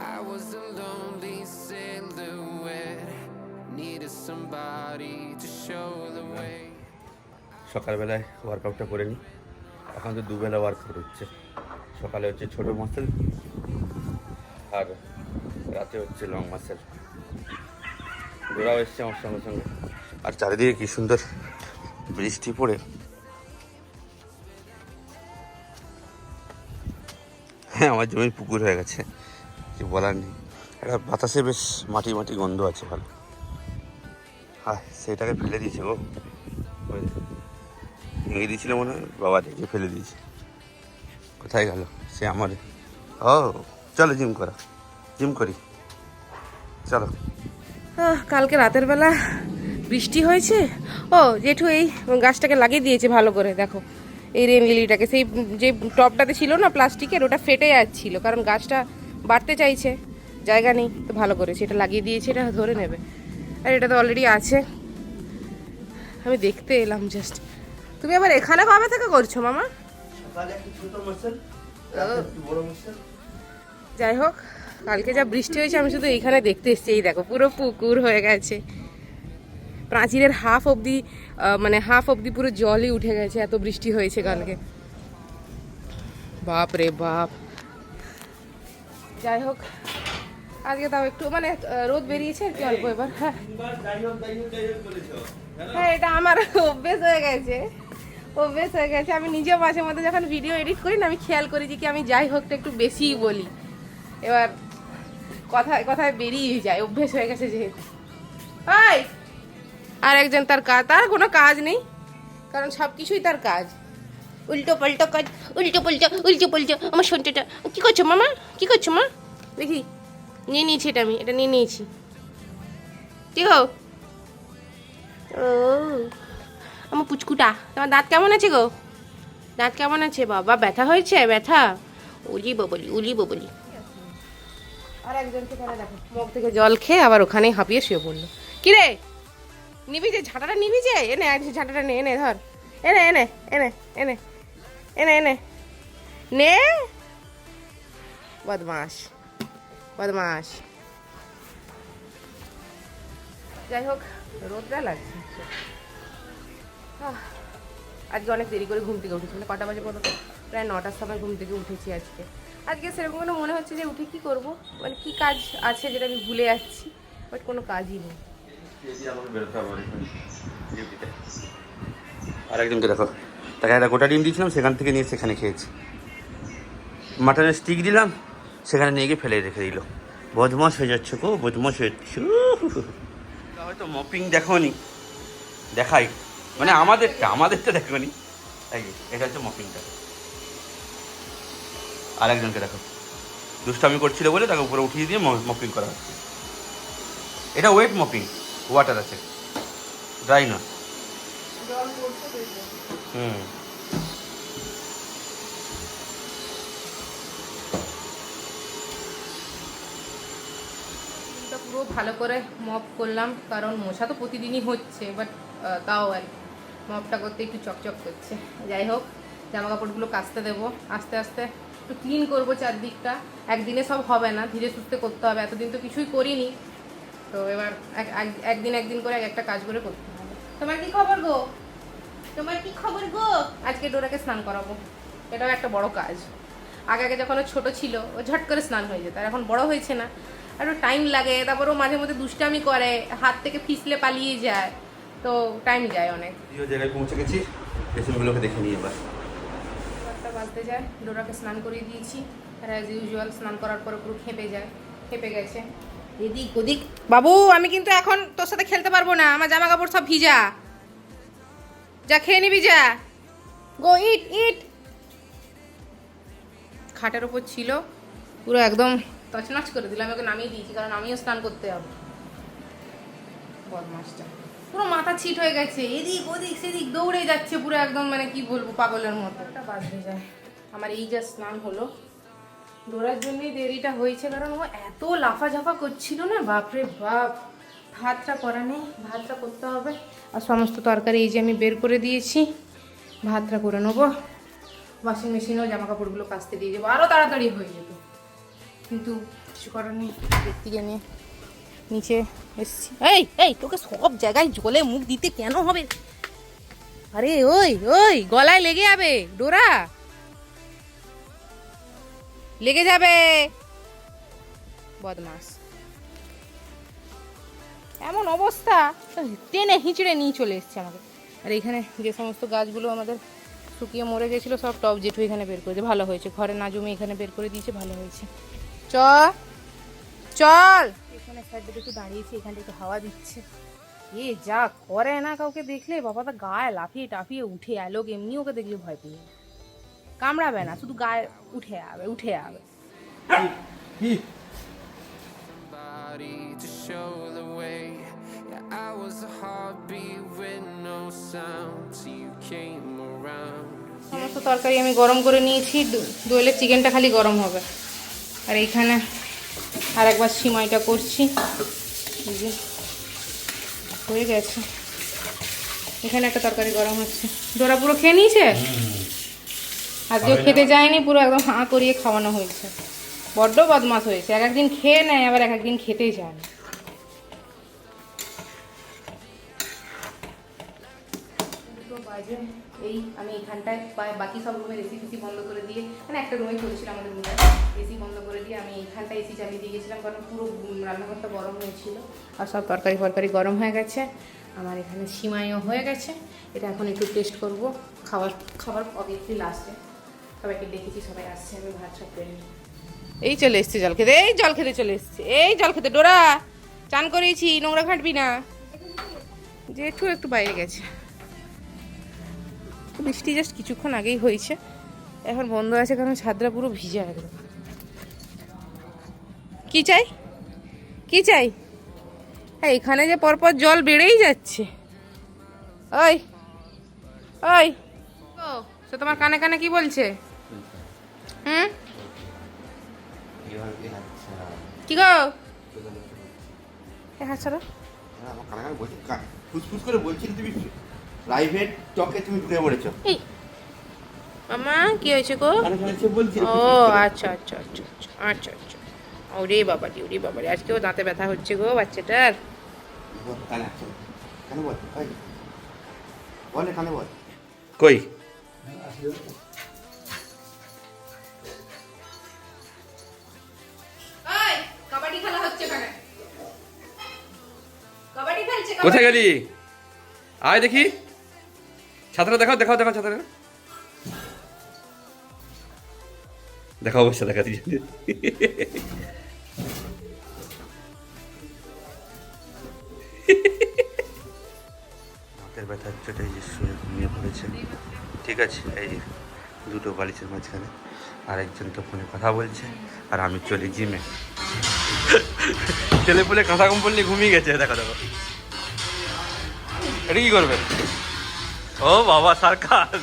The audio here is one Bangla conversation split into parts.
I was a lonely silhouette, needed somebody to show the way. সকালবেলায় ওয়ার্কআউটটা করে নিই। এখন তো দুবেলা ওয়ার্কআউট হচ্ছে, সকালে হচ্ছে ছোটো মাসেল আর রাতে হচ্ছে লং মাসেল। ঘোরাও এসছে আমার সঙ্গে সঙ্গে। আর চারিদিকে কি সুন্দর বৃষ্টি পড়ে, হ্যাঁ আমার জমি পুকুর হয়ে গেছে, কিছু বলার নেই। একটা বাতাসে বেশ মাটি মাটি গন্ধ আছে ভালো। হ্যাঁ সেইটাকে ফেলে দিয়েছে গো, ভেঙে দিয়েছিল মনে হয়, বাবা দেখে ফেলে দিয়েছে। কোথায় গেল সে আমার? ও চলো জিম করা, জিম করি চলো। কালকে রাতের বেলা বৃষ্টি হয়েছে। ও জেঠু এই গাছটাকে লাগিয়ে দিয়েছে ভালো করে, দেখো এই রেন লিলিটাকে। সেই যে টবটাতে ছিল না প্লাস্টিকের, ওটা ফেটে যাচ্ছিল, কারণ গাছটা বাড়তে চাইছে, জায়গা নেই, তো ভালো করেছে এটা লাগিয়ে দিয়েছে, এটা ধরে নেবে। আর এটা তো অলরেডি আছে, আমি দেখতে এলাম জাস্ট। তুমি আবার এখানে কবে থেকে করছো মামা? যাই হোক, কালকে যা বৃষ্টি হয়েছে আমি শুধু এইখানে দেখতে এসেছি। এই দেখো পুরো পুকুর হয়ে গেছে, প্রাচীরের হাফ অবধি, মানে হাফ অবধি পুরো জলই উঠে গেছে, এত বৃষ্টি হয়েছে কালকে, বাপ রে বাপ। যাই হোক আজকে তাও একটু মানে রোদ বেরিয়েছে আর কি অল্প এবার। হ্যাঁ হ্যাঁ, এটা আমার অভ্যেস হয়ে গেছে, অভ্যেস হয়ে গেছে। আমি নিজেও মাঝে মধ্যে যখন ভিডিও এডিট করি না, আমি খেয়াল করি যে কি আমি যাই হোকটা একটু বেশিই বলি, এবার কথায় কথায় বেরিয়ে যায়, অভ্যেস হয়ে গেছে যেহেতু। ওই আর একজন তার কাজ, তার কোনো কাজ নেই, কারণ সব কিছুই তার কাজ, উল্টো পাল্টো কাজ, উল্টো পাল্টো উল্টো পাল্টো। আমার সন্তাটা কি করছো মামা, কি করছো মা? দেখি নিয়ে নিয়েছি এটা, আমি এটা নিয়ে নিয়েছি। কি গো? ও আমার পুচকুটা, তোমার দাঁত কেমন আছে গো? দাঁত কেমন আছে? বাবা ব্যথা হয়েছে, ব্যথা? উলি বলি উলি বলি। আর একজনকে পরে দেখো মুখ থেকে জল খেয়ে আবার ওখানেই হাঁপিয়ে শুয়ে পড়লো। কিরে নিবি যে ঝাঁটাটা, নিবি যে? এনে ঝাঁটাটা নে, এনে ধর, এনে এনে এনে এনে এনে এনে নে। বদমাস বদমাস। যাই হোক রোদটা লাগছে। আজকে অনেক দেরি করে ঘুম থেকে উঠেছি, মানে কটা বাজে বলো তো? প্রায় 9টার সময় ঘুম থেকে উঠেছি আজকে। আজকে সেরকম কোনো মনে হচ্ছে যে উঠে কি করব, মানে কি কাজ আছে যেটা আমি ভুলে যাচ্ছি, বাট কোনো কাজই নেই। আর একজনকে দেখো, তাকে একটা গোটা ডিম দিয়েছিলাম, সেখান থেকে নিয়ে সেখানে খেয়েছি। মাটনের স্টিক দিলাম, সেখানে নিয়ে গিয়ে ফেলে রেখে দিল। বদমাস হয়ে যাচ্ছে গো, বদমাস হয়ে যাচ্ছে। হয়তো মপিং দেখোনি, দেখাই মানে আমাদেরটা দেখোনি, তাই এটা হচ্ছে মপিংটা। আর একজনকে দেখো, দুষ্টামি করছিল বলে তাকে উপরে উঠিয়ে দিয়ে মপিং করা হচ্ছে। এটা ওয়েট মপিং, ওয়াটার আছে, ড্রাই না। হুম পুরো ভালো করে মপ করলাম, কারণ মশা তো প্রতিদিনই হচ্ছে, বাট তাও আর মপটা করতে একটু চকচক করছে। যাই হোক জামা কাপড়গুলো কাচতে দেবো, আস্তে আস্তে একটু ক্লিন করবো চারদিকটা। একদিনে সব হবে না, ধীরে সুস্থে করতে হবে, এতদিন তো কিছুই করিনি, তো এবার একদিন একদিন করে একটা কাজ করে করতে হবে। তোমার কি খবর গো? তোমার কি খবর গো? আজকে ডোরাকে স্নান করাবো, এটাও একটা বড় কাজ। আগে আগে যখন ও ছোটো ছিল ও ঝট করে স্নান হয়ে যেত, আর এখন বড় হয়েছে না, একটু টাইম লাগে। তারপর ও মাঝে মধ্যে দুষ্টামি করে, হাত থেকে ফিসলে পালিয়ে যায়, তো টাইম যায় অনেক। জায়গায় পৌঁছে গেছি, পেছনগুলোকে দেখে নিয়ে এবার বাজতে যায়, ডোরাকে স্নান করিয়ে দিয়েছি, আর অ্যাজ ইউজুয়াল স্নান করার পরে পুরো খেপে গেছে এদিক ওদিক। বাবু আমি কিন্তু এখন তোর সাথে খেলতে পারবো না, আমার জামা কাপড় সব ভিজা, যা খেয়ে নিবি যা। গো ইট ইট। খাটের ওপর ছিল, পুরো একদম তছনছ করে দিলাম, ওকে নামিয়ে দিয়েছি, কারণ আমিও স্নান করতে যাবো। বদমাসটা পুরো মাথা ছিট হয়ে গেছে, এদিক ওদিক সেদিক দৌড়ে যাচ্ছে পুরো একদম, মানে কি বলবো পাগলের মতো। একটা বাজতে যায়, আমার এই যা স্নান হলো, ডোরার জন্যই দেরিটা হয়েছে, কারণ ও এত লাফাঝাফা করছিল না, বাপরে বাপ। ভাতটা করা নেই, ভাতটা করতে হবে, আর সমস্ত তরকারি এই যে আমি বের করে দিয়েছি, ভাতটা করে নেবো। ওয়াশিং মেশিনেও জামা কাপড়গুলো কাচতে দিয়ে যাবো, আরও তাড়াতাড়ি হয়ে যেত। কিন্তু কিছু করার নেই, ব্যক্তিকে নিয়ে নিচে এসছি। এই এই তোকে সব জায়গায় জলে মুখ দিতে কেন হবে? আরে ওই ওই গলায় লেগে যাবে ডোরা, লেগে যাবে, বদমাস। এমন অবস্থা, টেনে হিঁচড়ে নিয়ে চলে এসছে আমাকে। আর এখানে যে সমস্ত গাছগুলো আমাদের শুকিয়ে মরে গেছিলো সব টব জেঠু এখানে বের করেছে, ভালো হয়েছে, ঘরে না জমে এখানে বের করে দিয়েছে, ভালো হয়েছে। চল এখানে সাইডে একটু দাঁড়িয়েছি, এখানটা একটু হাওয়া দিচ্ছে। এ যা করে না, কাউকে দেখলে বাবা তা গায়ে লাফিয়ে টাফিয়ে উঠে আয়, লোক এমনি ওকে দেখলে ভয় পেয়ে কামড়াবে না, শুধু গায়ে উঠে যাবে উঠে যাবে। Somebody to show the way. Yeah, I was a heartbeat with no sound till you came around. সমস্ত তরকারি আমি গরম করে নিয়েছি, দইলে চিকেনটা খালি গরম হবে। আর এইখানে আর একবার সিমাইটা করছি, এই যে হয়ে গেছে। এখানে একটা তরকারি গরম হচ্ছে। ডোরা পুরো খেয়ে নিয়েছে, আজকেও খেতে যায়নি, পুরো একদম হাঁ করিয়ে খাওয়ানো হয়েছে। বড্ড বদমাশ হয়েছে, এক একদিন খেয়ে নেয় আবার এক একদিন খেতেই চায় না। এই আমি এখানটায় বাকি সব রুমের এসি ফেসি বন্ধ করে দিয়ে, মানে একটা রুমে করেছিল আমাদের রুমে, এসি বন্ধ করে দিয়ে আমি এইখানটায় এসি চালিয়ে দিয়ে গেছিলাম, কারণ পুরো রান্নাঘরটা গরম হয়েছিল। আর সব তরকারি ফরকারি গরম হয়ে গেছে, আমার এখানে সিমাইও হয়ে গেছে। এটা এখন একটু টেস্ট করবো, খাবার অবভিয়াসলি লাস্টে। সবাইকে দেখেছি, সবাই আসছে, আমি ভাত সব পেরে নিই। এই চলে এসছে জল খেতে, এই জল খেতে চলে এসছে, এই জল খেতে। ডোরা চান করেছি, নোংরা ঘাঁটবি না। জেঠু একটু বাইরে গেছে, বৃষ্টি জাস্ট কিছুক্ষণ আগেই হয়েছে, এখন বন্ধ আছে কারণ ছাদরা পুরো ভিজা একদম। কি চাই কি চাই? হ্যাঁ এখানে যে পরপর জল বেড়েই যাচ্ছে। ওই ওই ও সে তোমার কানে কানে কি বলছে? হুম কি গো? হ্যাঁ ছাড়ো, ফুসফুস করে বলছি, তুমি প্রাইভেট টকে তুমি ঢুকে পড়েছো। এই মামা কি হয়েছে গো? বলছি ও আচ্ছা আচ্ছা আচ্ছা আচ্ছা আচ্ছা আচ্ছা। ওরে বাবারি ওরে বাবারি, আজকেও দাঁতে ব্যথা হচ্ছে গো বাচ্চাটার। কানে বল, বল কানে বল। কই কাবাডি খেলা হচ্ছে এখানে, কাবাডি খেলছে। কোথায় গেলি? আয় দেখি, ছাত্র দেখাও দেখাও দেখাও, ছাত্র দেখা অবস্থা দেখা দিয়ে মাথার ব্যথার চোটে যে শুয়ে ঘুমিয়ে পড়েছে। ঠিক আছে, এই যে দুটো বালিশের মাঝখানে, আর একজন তো ফোনে কথা বলছে, আর আমি চলি জিমে। ছেলে পুলে কাঁথা কম্বল নিয়ে ঘুমিয়ে গেছে। দেখো দেখো, এটা কি করবে? ও বাবা সার্কাস।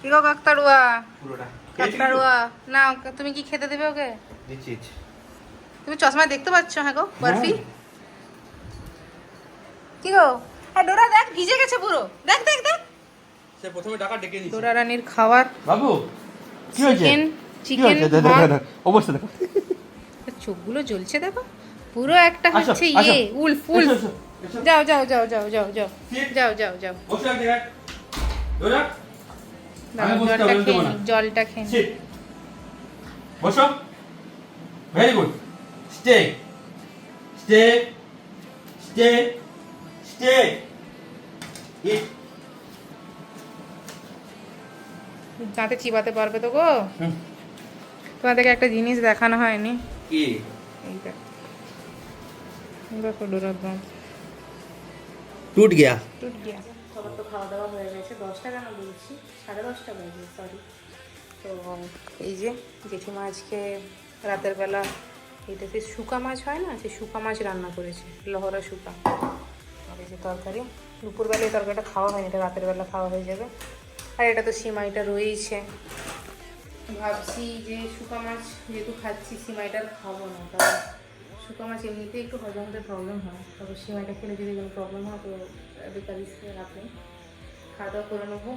কি গো কাকতাড়ুয়া? পুরোটা কাকতাড়ুয়া না, তুমি কি খেতে দেবে ওকে? দিচ্ছি। তুমি চশমায় দেখতে পাচ্ছ? হ্যাঁ গো বরফি। কি গো? হ্যাঁ ডোরা দেখ ভিজে গেছে পুরো, দেখ দেখ দেখ। সে প্রথমে টাকা ডেকে নিয়েছে। ডোরা রানীর খাবার বাবু কি হয়েছে? চিকেন অবস্থা দেখো, চোখগুলো জ্বলছে দেখো পুরো, একটা আসো, হচ্ছে আসো। উলফ এসো, এসো, এসো। যাও যাও যাও যাও যাও যাও যাও যাও যাও বসে এক জায়গায়। ডোরা, দাও, আমি বসতে জলটা হবে, খেয়ে দেবো না। নিই, জলটা খেয়ে নিই। Sit. বসো। Very good. Stay stay stay stay. Eat. দাঁতে চিবাতে পারবে তো গো? তোমাদেরকে একটা জিনিস দেখানো হয়নি, কি? এইটা দেখো ডোরার দাম টুট গয়া। টুট গিয়া। সবার তো খাওয়া দাওয়া হয়ে গেছে, 10টা কেন বলছি, 10:30 বাজে, সরি। তো এই যে জেঠিমা আজকে রাতের বেলা এটা সেই শুকা মাছ হয় না, সেই শুকা মাছ রান্না করেছে, লহরা শুকা। আর এই যে তরকারি, দুপুরবেলা এই তরকারিটা খাওয়া হয়নি, এটা রাতের বেলা খাওয়া হয়ে যাবে। আর এটা তো সিমাইটা রয়েছে, ভাবছি যে শুকা মাছ যেহেতু খাচ্ছি সিমাইটা খাবো না, কারণ শুকা মাছ এমনিতেই একটু হজম হতে প্রবলেম হয়, তবে সিমাইটা খেলে যদি কোনো প্রবলেম হয় তো বেকার রিস্কে রাখেন। খাওয়া দাওয়া করে নেবো।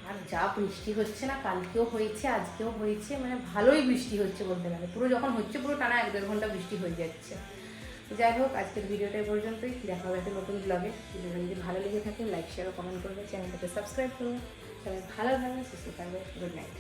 আর যা বৃষ্টি হচ্ছে না, কালকেও হয়েছে আজকেও হয়েছে, মানে ভালোই বৃষ্টি হচ্ছে বলতে গেলে, পুরো যখন হচ্ছে পুরো টানা 1-1.5 ঘন্টা বৃষ্টি হয়ে যাচ্ছে। যাই হোক, আজকের ভিডিওটা এই পর্যন্তই। দেখা হবে একটা নতুন ব্লগে। ভিডিওটা যদি ভালো লেগে থাকে লাইক শেয়ার ও কমেন্ট করবে, চ্যানেলটাকে সাবস্ক্রাইব করবে। সবাই ভালো থাকবে, সুস্থ থাকবে। Good night.